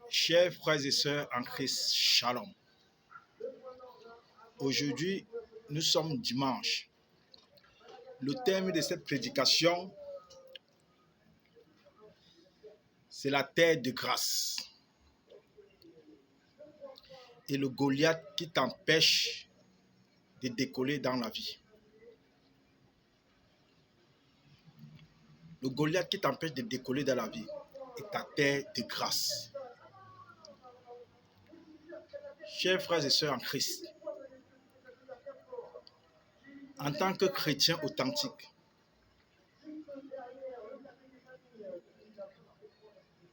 Chers frères et sœurs en Christ, Shalom. Aujourd'hui, nous sommes dimanche. Le thème de cette prédication, c'est la terre de grâce. Et le Goliath qui t'empêche de décoller dans la vie. Le Goliath qui t'empêche de décoller dans la vie est ta terre de grâce. Chers frères et sœurs en Christ, en tant que chrétien authentique,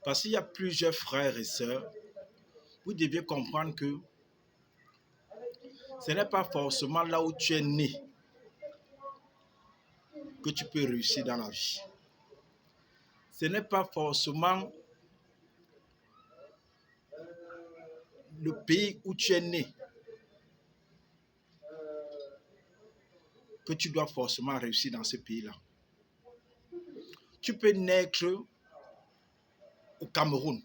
parce qu'il y a plusieurs frères et sœurs, vous devez comprendre que ce n'est pas forcément là où tu es né que tu peux réussir dans la vie. Ce n'est pas forcément le pays où tu es né que tu dois forcément réussir dans ce pays-là. Tu peux naître au Cameroun,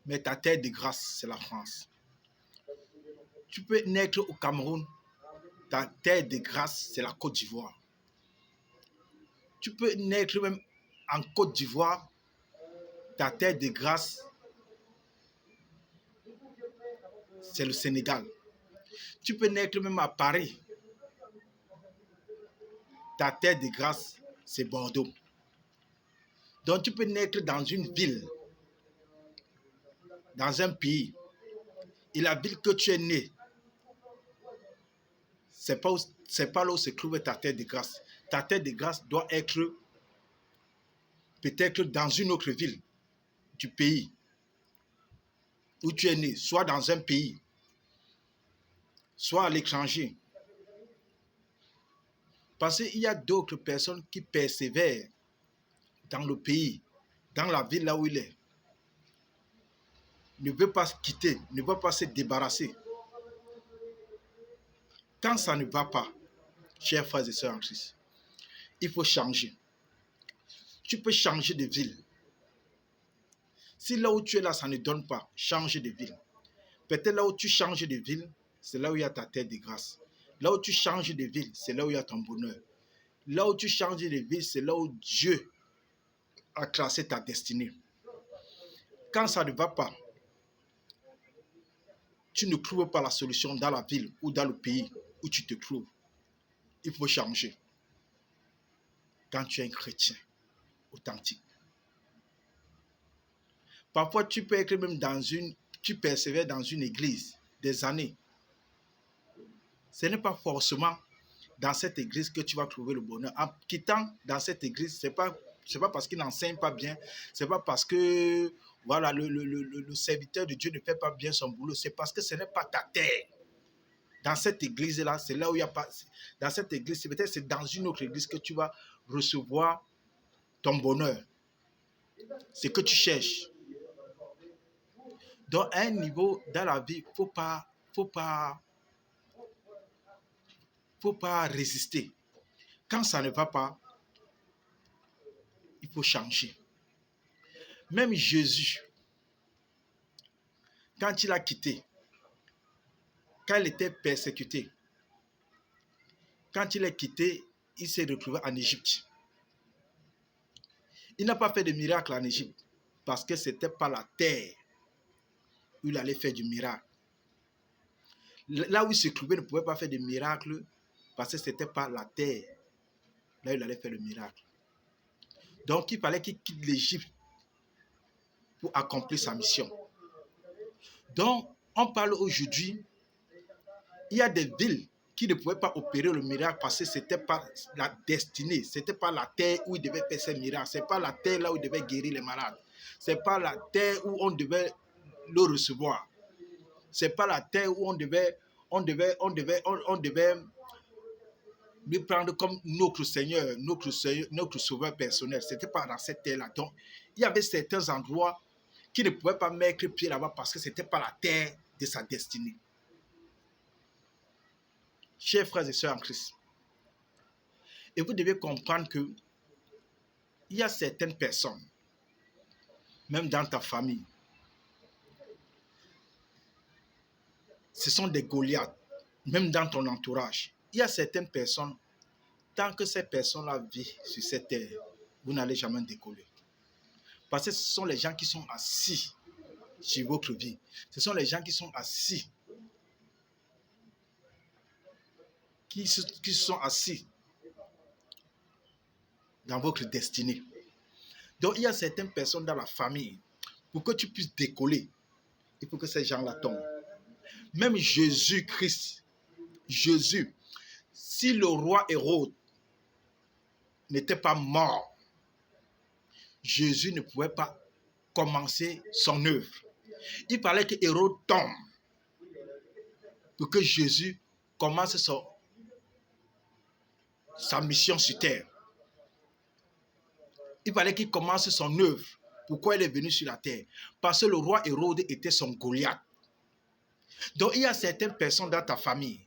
mais ta terre de grâce, c'est la France. Tu peux naître au Cameroun, ta terre de grâce, c'est la Côte d'Ivoire. Tu peux naître même en Côte d'Ivoire, ta terre de grâce, c'est le Sénégal. Tu peux naître même à Paris, ta terre de grâce, c'est Bordeaux. Donc tu peux naître dans une ville, dans un pays, et la ville que tu es né, c'est pas là où se trouve ta terre de grâce. Ta terre de grâce doit être peut-être dans une autre ville du pays où tu es né, soit dans un pays, soit à l'étranger. Parce qu'il y a d'autres personnes qui persévèrent dans le pays, dans la ville là où il est, ne veut pas se quitter, ne veut pas se débarrasser. Quand ça ne va pas, chers frères et sœurs en Christ, il faut changer. Tu peux changer de ville. Si là où tu es là, ça ne donne pas, change de ville. Peut-être là où tu changes de ville, c'est là où il y a ta terre de grâce. Là où tu changes de ville, c'est là où il y a ton bonheur. Là où tu changes de ville, c'est là où Dieu a tracé ta destinée. Quand ça ne va pas, tu ne trouves pas la solution dans la ville ou dans le pays où tu te trouves. Il faut changer. Quand tu es un chrétien authentique. Parfois, tu peux être même tu persévères dans une église des années. Ce n'est pas forcément dans cette église que tu vas trouver le bonheur. En quittant dans cette église, c'est pas parce qu'il n'enseigne pas bien, c'est pas parce que voilà, le serviteur de Dieu ne fait pas bien son boulot, c'est parce que ce n'est pas ta terre. Dans cette église-là, c'est là où il n'y a pas... Dans cette église, peut-être c'est dans une autre église que tu vas recevoir ton bonheur. C'est que tu cherches. Donc, à un niveau dans la vie, il ne faut pas résister. Quand ça ne va pas, il faut changer. Même Jésus, quand il a quitté, quand il était persécuté, quand il est quitté, il s'est retrouvé en Égypte. Il n'a pas fait de miracle en Égypte parce que ce n'était pas la terre où il allait faire du miracle. Là où il se trouvait, il ne pouvait pas faire de miracle parce que ce n'était pas la terre là où il allait faire le miracle. Donc, il fallait qu'il quitte l'Égypte pour accomplir sa mission. Donc, on parle aujourd'hui, il y a des villes qui ne pouvaient pas opérer le miracle parce que ce n'était pas la destinée, ce n'était pas la terre où il devait faire ses miracles, ce n'est pas la terre là où il devait guérir les malades, ce n'est pas la terre où on devait le recevoir, ce n'est pas la terre où on devait lui prendre comme notre Seigneur, notre sauveur personnel. Ce n'était pas dans cette terre-là. Donc, il y avait certains endroits qui ne pouvaient pas mettre pied là-bas parce que ce n'était pas la terre de sa destinée. Chers frères et sœurs en Christ, et vous devez comprendre que il y a certaines personnes, même dans ta famille, ce sont des Goliaths, même dans ton entourage. Il y a certaines personnes, tant que ces personnes-là vivent sur cette terre, vous n'allez jamais décoller. Parce que ce sont les gens qui sont assis sur votre vie. Ce sont les gens qui sont assis, qui sont assis dans votre destinée. Donc, il y a certaines personnes dans la famille, pour que tu puisses décoller, il faut que ces gens-là tombent. Même Jésus-Christ, Jésus, si le roi Hérode n'était pas mort, Jésus ne pouvait pas commencer son œuvre. Il fallait que Hérode tombe pour que Jésus commence sa mission sur terre. Il fallait qu'il commence son œuvre. Pourquoi il est venu sur la terre? Parce que le roi Hérode était son Goliath. Donc il y a certaines personnes dans ta famille.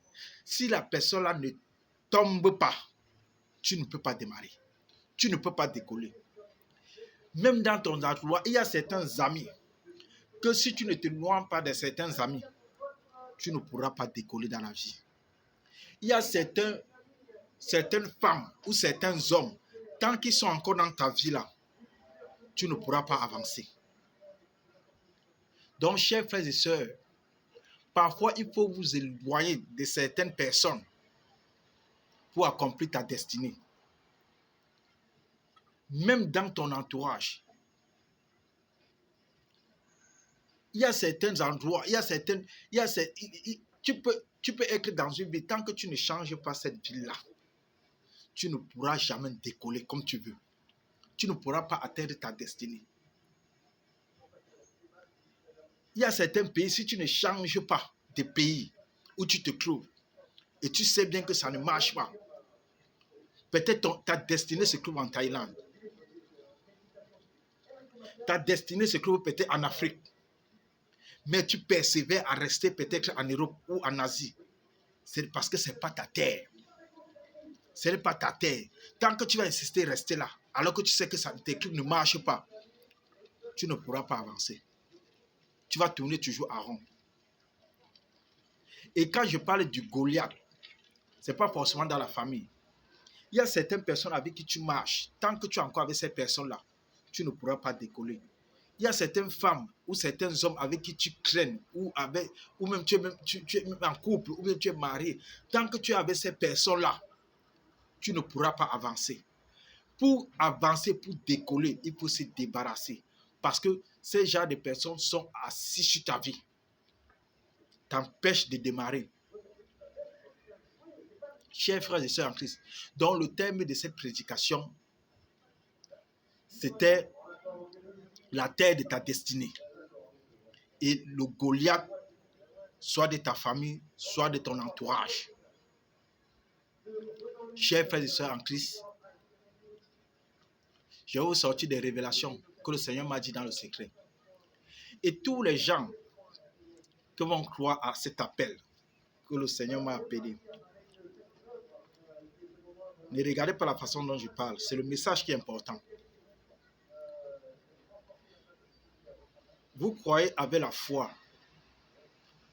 Si la personne-là ne tombe pas, tu ne peux pas démarrer. Tu ne peux pas décoller. Même dans ton entourage, il y a certains amis que si tu ne te noies pas de certains amis, tu ne pourras pas décoller dans la vie. Il y a certaines femmes ou certains hommes, tant qu'ils sont encore dans ta vie là, tu ne pourras pas avancer. Donc, chers frères et sœurs, parfois il faut vous éloigner de certaines personnes pour accomplir ta destinée. Même dans ton entourage, il y a certains endroits, tu peux être dans une vie, tant que tu ne changes pas cette vie-là, tu ne pourras jamais décoller comme tu veux. Tu ne pourras pas atteindre ta destinée. Il y a certains pays, si tu ne changes pas de pays où tu te trouves, et tu sais bien que ça ne marche pas, peut-être ta destinée se trouve en Thaïlande. Ta destinée se trouve peut-être en Afrique. Mais tu persévères à rester peut-être en Europe ou en Asie. C'est parce que ce n'est pas ta terre. Ce n'est pas ta terre. Tant que tu vas insister, rester là, alors que tu sais que tes trucs ne marchent pas, tu ne pourras pas avancer. Tu vas tourner toujours à rond. Et quand je parle du Goliath, ce n'est pas forcément dans la famille. Il y a certaines personnes avec qui tu marches. Tant que tu es encore avec ces personnes-là, tu ne pourras pas décoller. Il y a certaines femmes ou certains hommes avec qui tu traînes ou même tu es même en couple ou même tu es marié. Tant que tu es avec ces personnes-là, tu ne pourras pas avancer. Pour avancer, pour décoller, il faut se débarrasser. Parce que ces genres de personnes sont assis sur ta vie. T'empêchent de démarrer. Chers frères et sœurs en Christ, donc le thème de cette prédication, c'était la terre de ta destinée. Et le Goliath, soit de ta famille, soit de ton entourage. Chers frères et sœurs en Christ, je vais vous sortir des révélations que le Seigneur m'a dit dans le secret. Et tous les gens qui vont croire à cet appel que le Seigneur m'a appelé, ne regardez pas la façon dont je parle, c'est le message qui est important. Vous croyez avec la foi,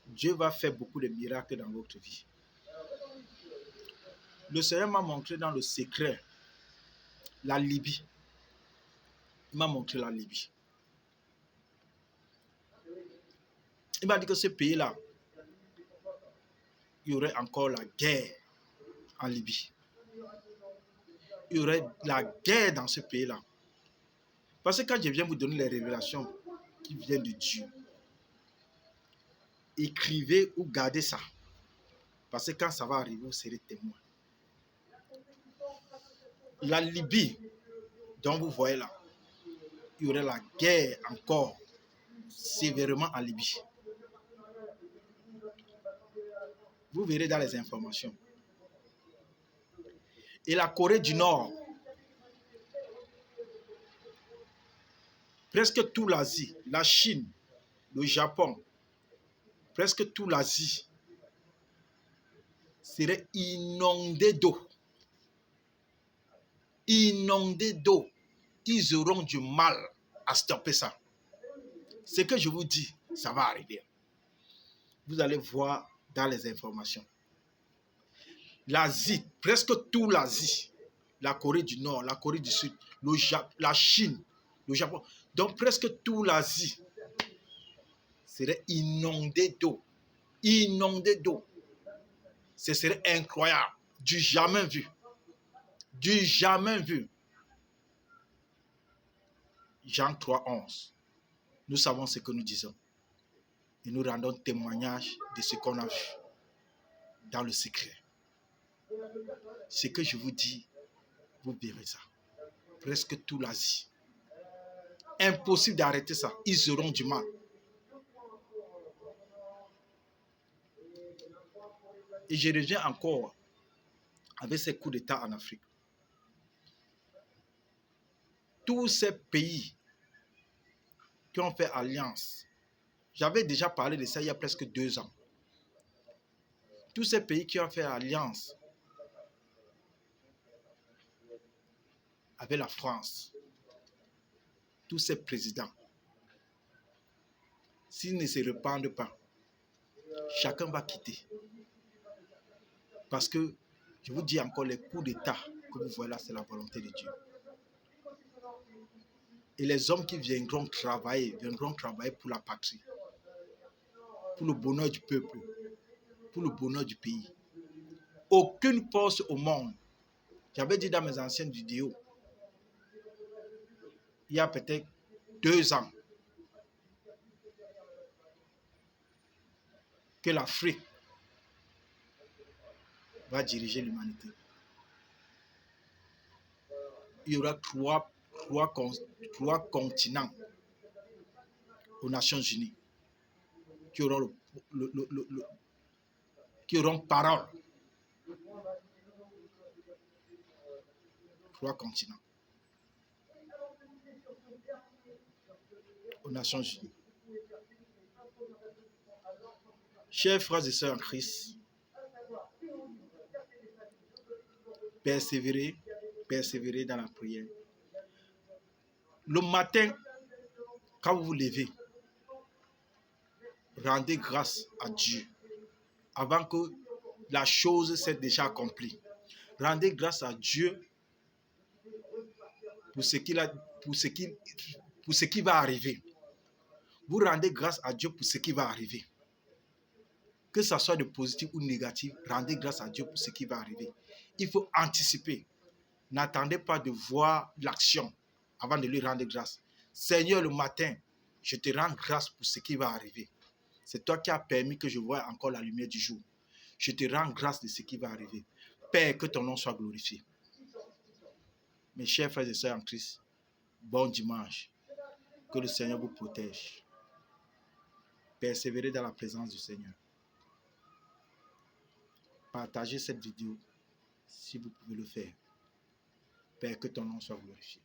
Dieu va faire beaucoup de miracles dans votre vie. Le Seigneur m'a montré dans le secret la Libye. Il m'a montré la Libye. Il m'a dit que ce pays-là, il y aurait encore la guerre en Libye. Il y aurait la guerre dans ce pays-là. Parce que quand je viens vous donner les révélations qui viennent de Dieu, écrivez ou gardez ça. Parce que quand ça va arriver, vous serez témoin. La Libye, dont vous voyez là, il y aurait la guerre encore sévèrement en Libye. Vous verrez dans les informations. Et la Corée du Nord, presque toute l'Asie, la Chine, le Japon, presque toute l'Asie serait inondée d'eau. Inondée d'eau. Ils auront du mal à stopper ça. Ce que je vous dis, ça va arriver. Vous allez voir dans les informations. L'Asie, presque tout l'Asie, la Corée du Nord, la Corée du Sud, la Chine, le Japon, donc presque tout l'Asie serait inondé d'eau. Inondé d'eau. Ce serait incroyable. Du jamais vu. Du jamais vu. Jean 3, 11. Nous savons ce que nous disons. Et nous rendons témoignage de ce qu'on a vu dans le secret. Ce que je vous dis, vous verrez ça. Presque tout l'Asie. Impossible d'arrêter ça. Ils auront du mal. Et je reviens encore avec ces coups d'État en Afrique. Tous ces pays qui ont fait alliance, j'avais déjà parlé de ça il y a presque 2 ans. Tous ces pays qui ont fait alliance avec la France, tous ces présidents, s'ils ne se répandent pas, chacun va quitter. Parce que, je vous dis encore, les coups d'État que vous voyez là, c'est la volonté de Dieu. Et les hommes qui viendront travailler pour la patrie, pour le bonheur du peuple, pour le bonheur du pays. Aucune force au monde, j'avais dit dans mes anciennes vidéos, il y a peut-être 2 ans, que l'Afrique va diriger l'humanité. Il y aura trois continents aux Nations Unies qui auront, qui auront parole. 3 continents aux Nations Unies. Chers frères et sœurs en Christ, persévérez dans la prière. Le matin, quand vous vous levez, rendez grâce à Dieu avant que la chose s'est déjà accomplie. Rendez grâce à Dieu pour ce qui va arriver. Vous rendez grâce à Dieu pour ce qui va arriver. Que ce soit de positif ou de négatif, rendez grâce à Dieu pour ce qui va arriver. Il faut anticiper. N'attendez pas de voir l'action avant de lui rendre grâce. Seigneur, le matin, je te rends grâce pour ce qui va arriver. C'est toi qui as permis que je voie encore la lumière du jour. Je te rends grâce de ce qui va arriver. Père, que ton nom soit glorifié. Mes chers frères et sœurs en Christ, bon dimanche. Que le Seigneur vous protège. Persévérez dans la présence du Seigneur. Partagez cette vidéo si vous pouvez le faire. Père, que ton nom soit glorifié.